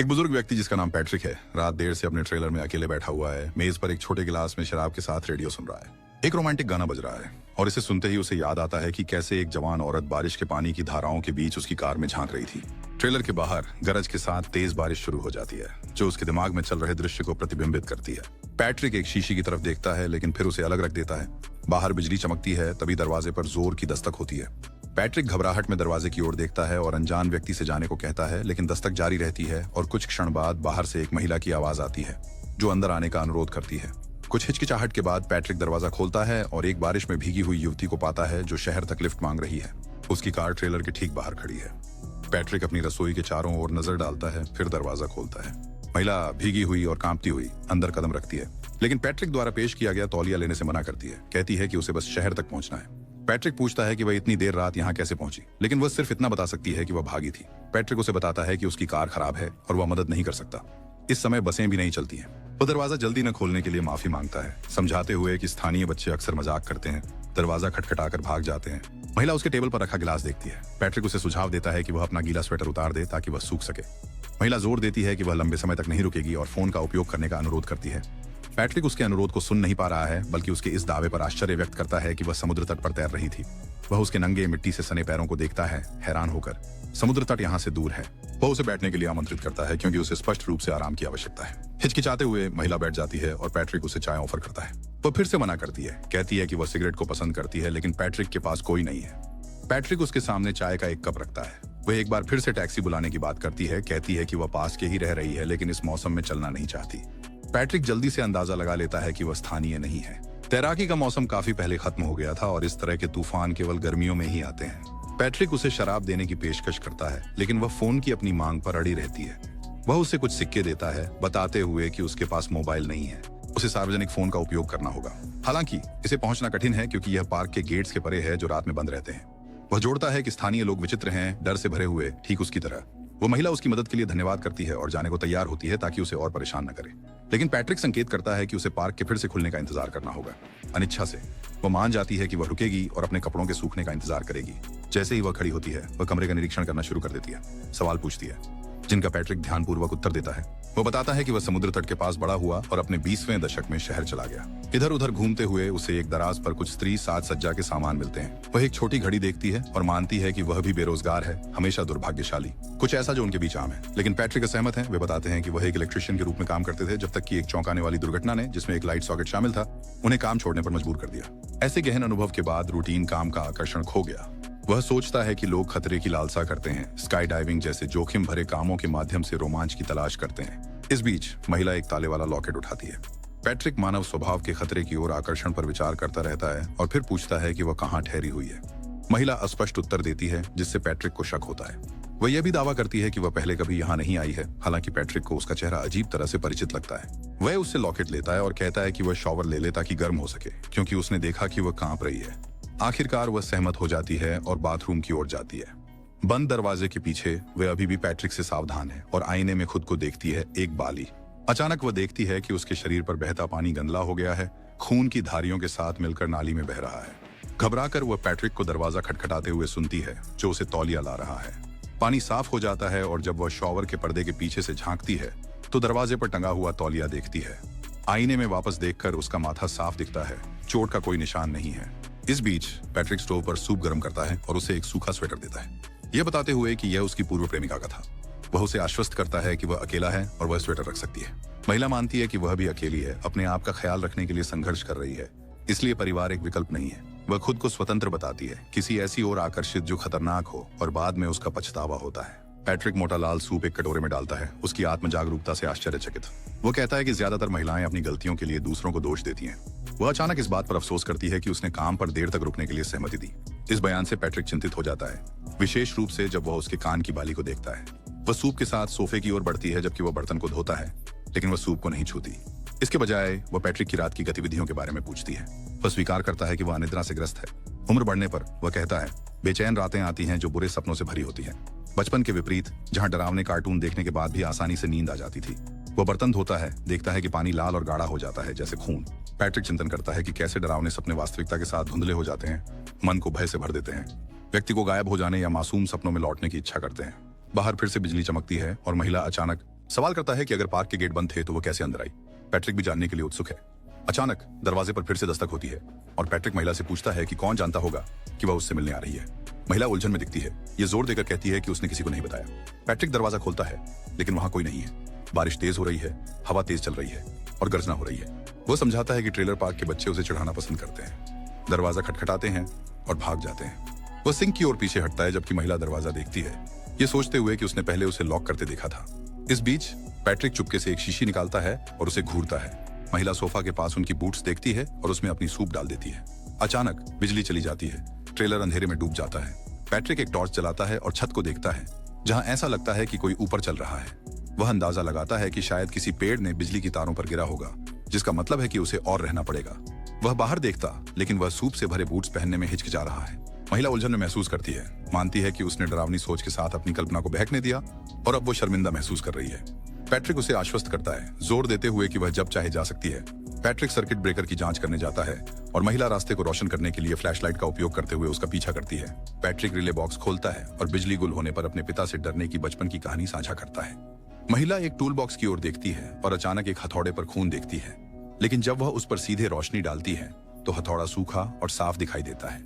एक बुजुर्ग व्यक्ति जिसका नाम पैट्रिक है, रात देर से अपने ट्रेलर में अकेले बैठा हुआ है। मेज पर एक छोटे गिलास में शराब के साथ रेडियो सुन रहा है। एक रोमांटिक गाना बज रहा है और इसे सुनते ही उसे याद आता है कि कैसे एक जवान औरत बारिश के पानी की धाराओं के बीच उसकी कार में झांक रही थी। ट्रेलर के बाहर गरज के साथ तेज बारिश शुरू हो जाती है, जो उसके दिमाग में चल रहे दृश्य को प्रतिबिंबित करती है। पैट्रिक एक शीशी की तरफ देखता है, लेकिन फिर उसे अलग रख देता है। बाहर बिजली चमकती है, तभी दरवाजे पर जोर की दस्तक होती है। पैट्रिक घबराहट में दरवाजे की ओर देखता है और अनजान व्यक्ति से जाने को कहता है, लेकिन दस्तक जारी रहती है और कुछ क्षण बाद बाहर से एक महिला की आवाज आती है, जो अंदर आने का अनुरोध करती है। कुछ हिचकिचाहट के बाद पैट्रिक दरवाजा खोलता है और एक बारिश में भीगी हुई युवती को पाता है, जो शहर तक लिफ्ट मांग रही है। उसकी कार ट्रेलर के ठीक बाहर खड़ी है। पैट्रिक अपनी रसोई के चारों ओर नजर डालता है, फिर दरवाजा खोलता है। महिला भीगी हुई और कांपती हुई अंदर कदम रखती है, लेकिन पैट्रिक द्वारा पेश किया गया तौलिया लेने से मना करती है। कहती है कि उसे बस शहर तक पहुंचना है। पैट्रिक पूछता है कि वह इतनी देर रात यहाँ कैसे पहुंची, लेकिन वह सिर्फ इतना बता सकती है कि वह भागी थी। पैट्रिक उसे बताता है कि उसकी कार खराब है और वह मदद नहीं कर सकता। इस समय बसें भी नहीं चलती हैं। वो दरवाजा जल्दी न खोलने के लिए माफी मांगता है, समझाते हुए कि स्थानीय बच्चे अक्सर मजाक करते हैं। दरवाजा खटखटाकर भाग जाते हैं। महिला उसके टेबल पर रखा गिलास देखती है। पैट्रिक उसे सुझाव देता है कि वह अपना गीला स्वेटर उतार दे ताकि वह सूख सके। महिला जोर देती है कि वह लंबे समय तक नहीं रुकेगी और फोन का उपयोग करने का अनुरोध करती है। पैट्रिक उसके अनुरोध को सुन नहीं पा रहा है, बल्कि उसके इस दावे पर आश्चर्य व्यक्त करता है कि वह समुद्र तट पर तैर रही थी। वह उसके नंगे मिट्टी से सने पैरों को देखता है, हैरान होकर। समुद्र तट यहाँ से दूर है। वह उसे बैठने के लिए आमंत्रित करता है, क्योंकि उसे स्पष्ट रूप से आराम की आवश्यकता है। हिचकिचाते हुए महिला बैठ जाती है और पैट्रिक उसे चाय ऑफर करता है। वह फिर से मना करती है, कहती है कि वह सिगरेट को पसंद करती है, लेकिन पैट्रिक के पास कोई नहीं है। पैट्रिक उसके सामने चाय का एक कप रखता है। वह एक बार फिर से टैक्सी बुलाने की बात करती है, कहती है कि वह पास के ही रह रही है, लेकिन इस मौसम में चलना नहीं चाहती। पैट्रिक जल्दी से अंदाजा लगा लेता है कि वह स्थानीय नहीं है। तैराकी का मौसम काफी पहले खत्म हो गया था और इस तरह के तूफान केवल गर्मियों में ही आते हैं। पैट्रिक उसे शराब देने की पेशकश करता है, लेकिन वह फोन की अपनी मांग पर अड़ी रहती है। वह उसे कुछ सिक्के देता है, बताते हुए कि उसके पास मोबाइल नहीं है, उसे सार्वजनिक फोन का उपयोग करना होगा। हालांकि इसे पहुंचना कठिन है, क्योंकि यह पार्क के गेट्स के परे है, जो रात में बंद रहते हैं। वह जोड़ता है कि स्थानीय लोग विचित्र हैं, डर से भरे हुए, ठीक उसकी तरह। वो महिला उसकी मदद के लिए धन्यवाद करती है और जाने को तैयार होती है, ताकि उसे और परेशान न करे। लेकिन पैट्रिक संकेत करता है कि उसे पार्क के फिर से खुलने का इंतजार करना होगा। अनिच्छा से वो मान जाती है कि वह रुकेगी और अपने कपड़ों के सूखने का इंतजार करेगी। जैसे ही वह खड़ी होती है, वह कमरे का निरीक्षण करना शुरू कर देती है। सवाल पूछती है, जिनका पैट्रिक ध्यानपूर्वक उत्तर देता है। वो बताता है कि वह समुद्र तट के पास बड़ा हुआ और अपने 20वें दशक में शहर चला गया। इधर उधर घूमते हुए उसे एक दराज पर कुछ स्त्री साज सज्जा के सामान मिलते हैं। वह एक छोटी घड़ी देखती है और मानती है कि वह भी बेरोजगार है, हमेशा दुर्भाग्यशाली, कुछ ऐसा जो उनके बीच आम है। लेकिन पैट्रिक असहमत है। वे बताते हैं कि वह एक इलेक्ट्रिशियन के रूप में काम करते थे, जब तक कि एक चौंकाने वाली दुर्घटना ने, जिसमें एक लाइट सॉकेट शामिल था, उन्हें काम छोड़ने पर मजबूर कर दिया। ऐसे गहन अनुभव के बाद रूटीन काम का आकर्षण खो गया। वह सोचता है कि लोग खतरे की लालसा करते हैं, स्काई डाइविंग जैसे जोखिम भरे कामों के माध्यम से रोमांच की तलाश करते हैं। इस बीच महिला एक ताले वाला लॉकेट उठाती है। पैट्रिक मानव स्वभाव के खतरे की ओर आकर्षण पर विचार करता रहता है और फिर पूछता है कि वह कहाँ ठहरी हुई है। महिला अस्पष्ट उत्तर देती है, जिससे पैट्रिक को शक होता है। वह यह भी दावा करती है कि वह पहले कभी यहाँ नहीं आई है। हालांकि पैट्रिक को उसका चेहरा अजीब तरह से परिचित लगता है। वह उससे लॉकेट लेता है और कहता है कि वह शॉवर ले ले ताकि गर्म हो सके, क्योंकि उसने देखा कि वह कांप रही है। आखिरकार वह सहमत हो जाती है और बाथरूम की ओर जाती है। बंद दरवाजे के पीछे वह अभी भी पैट्रिक से सावधान है और आईने में खुद को देखती है, एक बाली। अचानक वह देखती है कि उसके शरीर पर बहता पानी गंदला हो गया है, खून की धारियों के साथ मिलकर नाली में बह रहा है। घबराकर वह पैट्रिक को दरवाजा खटखटाते हुए सुनती है, जो उसे तौलिया ला रहा है। पानी साफ हो जाता है और जब वह शॉवर के पर्दे के पीछे से झांकती है, तो दरवाजे पर टंगा हुआ तौलिया देखती है। आईने में वापस देखकर उसका माथा साफ दिखता है, चोट का कोई निशान नहीं है। इस बीच पैट्रिक स्टोव पर सूप गर्म करता है और उसे एक सूखा स्वेटर देता है, यह बताते हुए कि यह उसकी पूर्व प्रेमिका का था। वह उसे आश्वस्त करता है कि वह अकेला है और वह स्वेटर रख सकती है। महिला मानती है कि वह भी अकेली है, अपने आप का ख्याल रखने के लिए संघर्ष कर रही है, इसलिए परिवार एक विकल्प नहीं है। वह खुद को स्वतंत्र बताती है, किसी ऐसी ओर आकर्षित जो खतरनाक हो, और बाद में उसका पछतावा होता है। पैट्रिक मोटा लाल सूप एक कटोरे में डालता है, उसकी आत्म जागरूकता से आश्चर्यचकित। वो कहता है कि ज्यादातर महिलाएं अपनी गलतियों के लिए दूसरों को दोष देती हैं। वह अचानक इस बात पर अफसोस करती है कि उसने काम पर देर तक रुकने के लिए सहमति दी। इस बयान से पैट्रिक चिंतित हो जाता है, विशेष रूप से जब वह उसके कान की बाली को देखता है। वह सूप के साथ सोफे की ओर बढ़ती है, जबकि वह बर्तन को धोता है, लेकिन वह सूप को नहीं छूती। इसके बजाय वह पैट्रिक की रात की गतिविधियों के बारे में पूछती है। वह स्वीकार करता है कि वह अनिद्रा से ग्रस्त है। उम्र बढ़ने पर वह कहता है, बेचैन रातें आती हैं जो बुरे सपनों से भरी होती हैं। बचपन के विपरीत, जहां डरावने कार्टून देखने के बाद भी आसानी से नींद आ जाती थी। वह बर्तन धोता है, देखता है कि पानी लाल और गाढ़ा हो जाता है, जैसे खून। पैट्रिक चिंतन करता है कि कैसे डरावने सपने वास्तविकता के साथ धुंधले हो जाते हैं, मन को भय से भर देते हैं, व्यक्ति को गायब हो जाने या मासूम सपनों में लौटने की इच्छा करते हैं। बाहर फिर से बिजली चमकती है और महिला अचानक सवाल करता है कि अगर पार्क के गेट बंद थे तो वो कैसे अंदर आई। पैट्रिक भी जानने के लिए उत्सुक है। अचानक दरवाजे पर फिर से दस्तक होती है और पैट्रिक महिला से पूछता है कि कौन जानता होगा कि वह उससे मिलने आ रही है। महिला उलझन में दिखती है। ये जोर देकर कहती है कि उसने किसी को नहीं बताया। पैट्रिक दरवाजा खोलता है लेकिन वहां कोई नहीं है। बारिश तेज हो रही है, हवा तेज चल रही है और गर्जना हो रही है। वो समझाता है कि ट्रेलर पार्क के बच्चे उसे चढ़ाना पसंद करते हैं। दरवाजा खटखटाते हैं और भाग जाते हैं। वह सिंक की ओर पीछे हटता है जबकि महिला दरवाजा देखती है, ये सोचते हुए कि उसने पहले उसे लॉक करते देखा था। इस बीच पैट्रिक चुपके से एक शीशी निकालता है और उसे घूरता है। महिला सोफा के पास उनकी बूट्स देखती है और उसमें अपनी सूप डाल देती है। अचानक बिजली चली जाती है। ट्रेलर अंधेरे में डूब जाता है। पैट्रिक एक टॉर्च जलाता है और छत को देखता है जहां ऐसा लगता है कि कोई ऊपर चल रहा है। वह अंदाजा लगाता है कि शायद किसी पेड़ ने बिजली की तारों पर गिरा होगा, जिसका मतलब है कि उसे और रहना पड़ेगा। वह बाहर देखता लेकिन वह सूप से भरे बूट्स पहनने में हिचकिचा रहा है। महिला उलझन में महसूस करती है, मानती है कि उसने डरावनी सोच के साथ अपनी कल्पना को बहकने दिया और अब वो शर्मिंदा महसूस कर रही है। पैट्रिक उसे आश्वस्त करता है, जोर देते हुए कि वह जब चाहे जा सकती है। पैट्रिक सर्किट ब्रेकर की जांच करने जाता है और महिला रास्ते को रोशन करने के लिए फ्लैशलाइट का उपयोग करते हुए उसका पीछा करती है। पैट्रिक रिले बॉक्स खोलता है और बिजली गुल होने पर अपने पिता से डरने की बचपन की कहानी साझा करता है। महिला एक टूल बॉक्स की ओर देखती है और अचानक एक हथौड़े पर खून देखती है, लेकिन जब वह उस पर सीधे रोशनी डालती है तो हथौड़ा सूखा और साफ दिखाई देता है।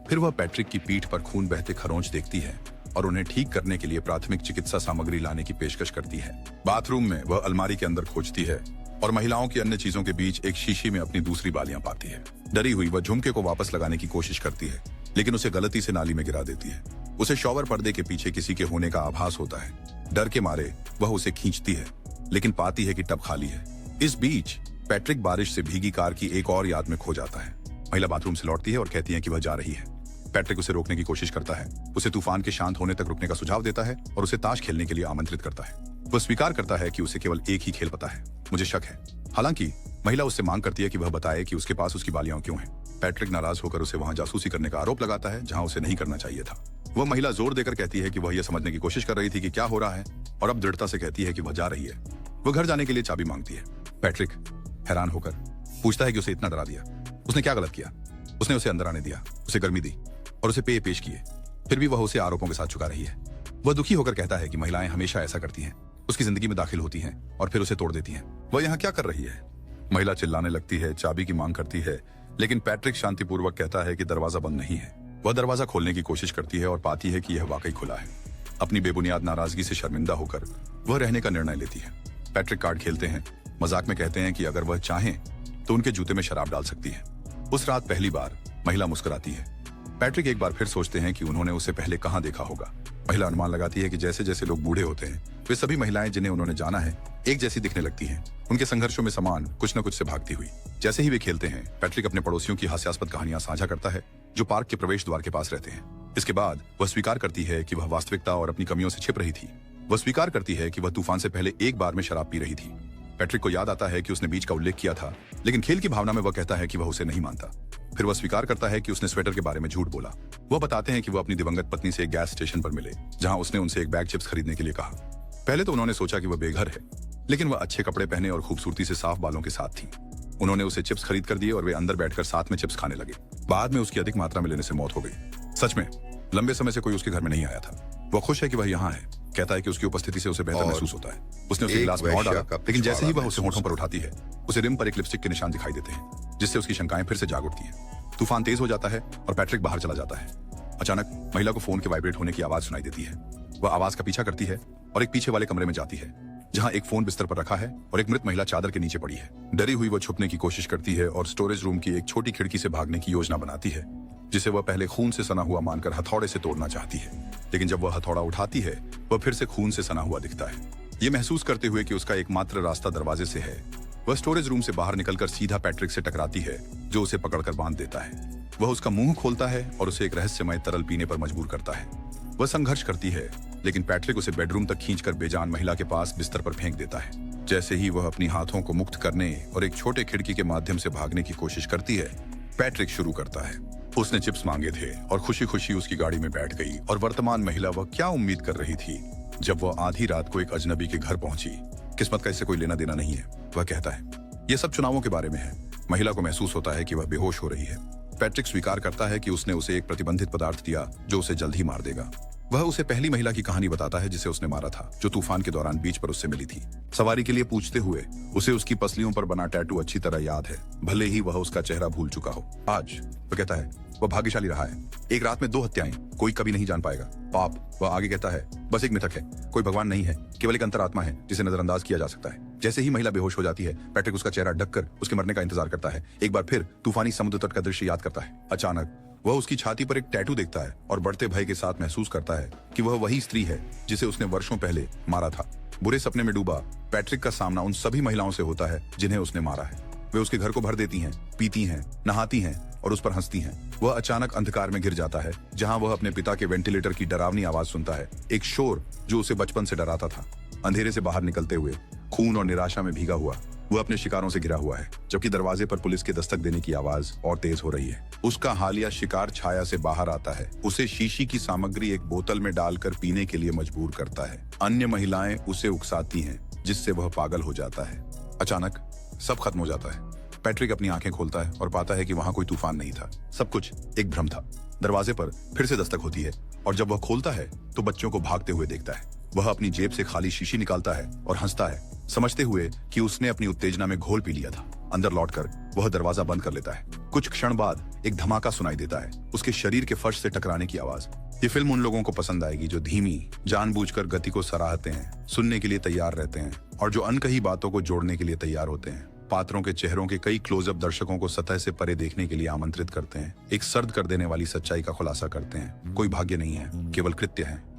फिर वह पैट्रिक की पीठ पर खून बहते खरोंच देखती है और उन्हें ठीक करने के लिए प्राथमिक चिकित्सा सामग्री लाने की पेशकश करती है। बाथरूम में वह अलमारी के अंदर खोजती है और महिलाओं की अन्य चीजों के बीच एक शीशी में अपनी दूसरी बालियां पाती है। डरी हुई वह झुमके को वापस लगाने की कोशिश करती है, लेकिन उसे गलती से नाली में गिरा देती है। उसे शॉवर पर्दे के पीछे किसी के होने का आभास होता है। डर के मारे वह उसे खींचती है, लेकिन पाती है कि टब खाली है। इस बीच पैट्रिक बारिश से भीगी कार की एक और याद में खो जाता है। महिला बाथरूम से लौटती है और कहती है कि वह जा रही है। पैट्रिक उसे रोकने की कोशिश करता है, उसे तूफान के शांत होने तक रुकने का सुझाव देता है और उसे ताश खेलने के लिए आमंत्रित करता है। वह स्वीकार करता है कि उसे केवल एक ही खेल पता है। मुझे शक है। हालांकि महिला उससे मांग करती है कि वह बताए कि उसके पास उसकी बालियां क्यों हैं। पैट्रिक नाराज होकर उसे वहां जासूसी करने का आरोप लगाता है जहां उसे नहीं करना चाहिए था। वह महिला जोर देकर कहती है कि वह यह समझने की कोशिश कर रही थी कि क्या हो रहा है और अब दृढ़ता से कहती है कि वह जा रही है। वह घर जाने के लिए चाबी मांगती है। पैट्रिक हैरान होकर पूछता है कि उसे इतना डरा दिया, उसने क्या गलत किया। उसने उसे अंदर आने दिया, उसे गर्मी दी और उसे पेय पेश किए। फिर भी वह उसे आरोपों के साथ चुका रही है। वह दुखी होकर कहता है कि महिलाएं हमेशा ऐसा करती हैं, उसकी जिंदगी में दाखिल होती हैं और फिर उसे तोड़ देती हैं। वह यहाँ क्या कर रही है। महिला चिल्लाने लगती है, चाबी की मांग करती है, लेकिन पैट्रिक शांतिपूर्वक कहता है कि दरवाजा बंद नहीं है। वह दरवाजा खोलने की कोशिश करती है और पाती है कि यह वाकई खुला है। अपनी बेबुनियाद नाराजगी से शर्मिंदा होकर वह रहने का निर्णय लेती है। पैट्रिक कार्ड खेलते हैं, मजाक में कहते हैं कि अगर वह चाहें तो उनके जूते में शराब डाल सकती है। उस रात पहली बार महिला मुस्कुराती है। पैट्रिक एक बार फिर सोचते हैं कि उन्होंने उसे पहले कहां देखा होगा। महिला अनुमान लगाती है कि जैसे जैसे लोग बूढ़े होते हैं वे सभी महिलाएं जिन्हें उन्होंने जाना है एक जैसी दिखने लगती हैं, उनके संघर्षों में समान कुछ न कुछ से भागती हुई। जैसे ही वे खेलते हैं, पैट्रिक अपने पड़ोसियों की हास्यास्पद कहानियां साझा करता है जो पार्क के प्रवेश द्वार के पास रहते हैं। इसके बाद वह स्वीकार करती है कि वह वास्तविकता और अपनी कमियों से छिप रही थी। वह स्वीकार करती है कि वह तूफान से पहले एक बार में शराब पी रही थी। पैट्रिक को याद आता है कि उसने बीच का उल्लेख किया था, लेकिन खेल की भावना में वह कहता है कि वह उसे नहीं मानता। फिर वह स्वीकार करता है कि उसने स्वेटर के बारे में झूठ बोला। वह बताते हैं कि वह अपनी दिवंगत पत्नी से एक गैस स्टेशन पर मिले जहां उसने उनसे एक बैग चिप्स खरीदने के लिए कहा। पहले तो उन्होंने सोचा कि वह बेघर है, लेकिन वह अच्छे कपड़े पहने और खूबसूरती से साफ बालों के साथ थी। उन्होंने उसे चिप्स खरीद कर दिए और वे अंदर बैठकर साथ में चिप्स खाने लगे। बाद में उसकी अधिक मात्रा में लेने से मौत हो गई। सच में लंबे समय से कोई उसके घर में नहीं आया था। वह खुश है कि वह यहाँ है, कहता है कि उसकी उपस्थिति से उसे बेहतर महसूस होता है। उसने उसे गिलास में और डाला, लेकिन जैसे ही वह उसे होठों पर उठाती है उसे रिम पर एक लिपस्टिक के निशान दिखाई देते हैं, जिससे उसकी शंकाएं फिर से जाग उठती हैं। तूफान तेज हो जाता है और पैट्रिक बाहर चला जाता है। अचानक महिला को फोन के वाइब्रेट होने की आवाज सुनाई देती है। वह आवाज का पीछा करती है और एक पीछे वाले कमरे में जाती है जहां एक फोन बिस्तर पर रखा है और एक मृत महिला चादर के नीचे पड़ी है। डरी हुई वह छुपने की कोशिश करती है और स्टोरेज रूम की एक छोटी खिड़की से भागने की योजना बनाती है, जिसे वह पहले खून से सना हुआ मानकर हथौड़े से तोड़ना चाहती है। लेकिन जब वह हथौड़ा उठाती है वह फिर से खून से सना हुआ दिखता है। ये महसूस करते हुए कि उसका एकमात्र रास्ता दरवाजे से है, वह स्टोरेज रूम से बाहर निकलकर सीधा पैट्रिक से टकराती है जो उसे पकड़कर बांध देता है। वह उसका मुंह खोलता है और उसे एक रहस्यमय तरल पीने पर मजबूर करता है। वह संघर्ष करती है, लेकिन पैट्रिक उसे बेडरूम तक खींचकर बेजान महिला के पास बिस्तर पर फेंक देता है। जैसे ही वह अपनी हाथों को मुक्त करने और एक छोटे खिड़की के माध्यम से भागने की कोशिश करती है, पैट्रिक शुरू करता है। उसने चिप्स मांगे थे और खुशी खुशी उसकी गाड़ी में बैठ गई। और वर्तमान महिला वह क्या उम्मीद कर रही थी जब वह आधी रात को एक अजनबी के घर पहुंची। किस्मत का इससे कोई लेना देना नहीं है, वह कहता है। यह सब चुनावों के बारे में है। महिला को महसूस होता है कि वह बेहोश हो रही है। पैट्रिक स्वीकार करता है कि उसने उसे एक प्रतिबंधित पदार्थ दिया जो उसे जल्द ही मार देगा। वह उसे पहली महिला की कहानी बताता है जिसे उसने मारा था, जो तूफान के दौरान बीच पर उससे मिली थी। सवारी के लिए पूछते हुए उसे उसकी पसलियों पर बना टैटू अच्छी तरह याद है, भले ही वह उसका चेहरा भूल चुका हो। आज वह कहता है वह भाग्यशाली रहा है। एक रात में 2 हत्याएं, कोई कभी नहीं जान पाएगा। पाप, वह आगे कहता है, बस एक मिथक है, कोई भगवान नहीं है, केवल एक अंतरात्मा है जिसे नजरअंदाज किया जा सकता है। जैसे ही महिला बेहोश हो जाती है, पैट्रिक उसका चेहरा ढककर उसके मरने का इंतजार करता है। एक बार फिर तूफानी समुद्र तट का दृश्य याद करता है। अचानक वह उसकी छाती पर एक टैटू देखता है और बढ़ते भय के साथ महसूस करता है कि वह वही स्त्री है जिसे उसने वर्षों पहले मारा था। बुरे सपने में डूबा पैट्रिक का सामना उन सभी महिलाओं से होता है जिन्हें उसने मारा है। वे उसके घर को भर देती हैं, पीती हैं, नहाती हैं और उस पर हंसती हैं। वह अचानक अंधकार में गिर जाता है, जहां वह अपने पिता के वेंटिलेटर की डरावनी आवाज सुनता है, एक शोर जो उसे बचपन से डराता था। अंधेरे से बाहर निकलते हुए खून और निराशा में भीगा हुआ वह अपने शिकारों से घिरा हुआ है, जबकि दरवाजे पर पुलिस के दस्तक देने की आवाज और तेज हो रही है। उसका हालिया शिकार छाया से बाहर आता है, उसे शीशी की सामग्री एक बोतल में डालकर पीने के लिए मजबूर करता है। अन्य महिलाएं उसे उकसाती हैं, जिससे वह पागल हो जाता है। अचानक सब खत्म हो जाता है। पैट्रिक अपनी आंखें खोलता है और पाता है कि वहां कोई तूफान नहीं था, सब कुछ एक भ्रम था। दरवाजे पर फिर से दस्तक होती है और जब वह खोलता है तो बच्चों को भागते हुए देखता है। वह अपनी जेब से खाली शीशी निकालता है और हंसता है, समझते हुए कि उसने अपनी उत्तेजना में घोल पी लिया था। अंदर लौटकर वह दरवाजा बंद कर लेता है। कुछ क्षण बाद एक धमाका सुनाई देता है, उसके शरीर के फर्श से टकराने की आवाज। ये फिल्म उन लोगों को पसंद आएगी जो धीमी, जानबूझकर गति को सराहते हैं, सुनने के लिए तैयार रहते हैं और जो अनकही बातों को जोड़ने के लिए तैयार होते हैं। पात्रों के चेहरों के कई क्लोजअप दर्शकों को सतह से परे देखने के लिए आमंत्रित करते हैं, एक सर्द कर देने वाली सच्चाई का खुलासा करते हैं। कोई भाग्य नहीं है, केवल कृत्य है।